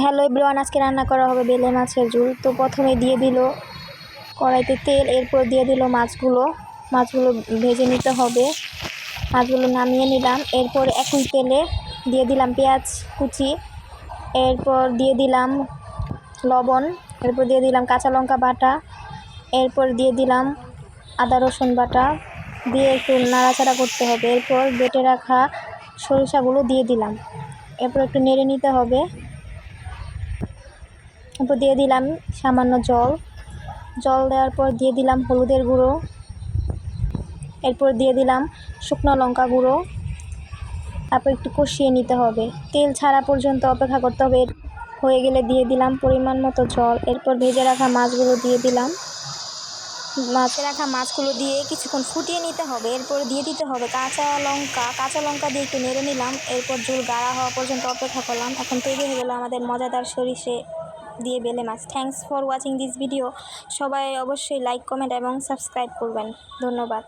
Hello everyone, আজকে রান্না করা হবে বেলে মাছের ঝোল। তো প্রথমে দিয়ে দিল কড়াইতে তেল, এরপর দিয়ে দিল মাছগুলো ভেজে নিতে হবে। মাছগুলো নামিয়ে নিলাম। এরপর একই তেলে দিয়ে দিলাম পেঁয়াজ কুচি, এরপর দিয়ে দিলাম লবণ, এরপর দিয়ে দিলাম কাঁচা লঙ্কা বাটা, এরপর দিয়ে দিলাম আদা রসুন বাটা, দিয়ে একটু নাড়াচাড়া করতে হবে। এরপর বেটে রাখা সরিষাগুলো দিয়ে দিলাম, এরপর একটু নেড়ে নিতে হবে। এরপর দিয়ে দিলাম সামান্য জল দেওয়ার পর দিয়ে দিলাম হলুদের গুঁড়ো, এরপর দিয়ে দিলাম শুকনো লঙ্কা গুঁড়ো। তারপর একটু কষিয়ে নিতে হবে, তেল ছাড়া পর্যন্ত অপেক্ষা করতে হবে। হয়ে গেলে দিয়ে দিলাম পরিমাণ মতো জল। এরপর ভেজে রাখা মাছগুলো দিয়ে দিলাম। মাছগুলো দিয়ে কিছুক্ষণ ফুটিয়ে নিতে হবে। এরপর দিয়ে দিতে হবে কাঁচা লঙ্কা দিয়ে একটু নেড়ে নিলাম। এরপর ঝোল গাঢ়া হওয়া পর্যন্ত অপেক্ষা করলাম। এখন তৈরি হয়ে গেল আমাদের মজাদার সরিষে দিয়ে বেলে মাছ। Thanks for watching this video. সবাই অবশ্যই লাইক, কমেন্ট এবং সাবস্ক্রাইব করবেন। ধন্যবাদ।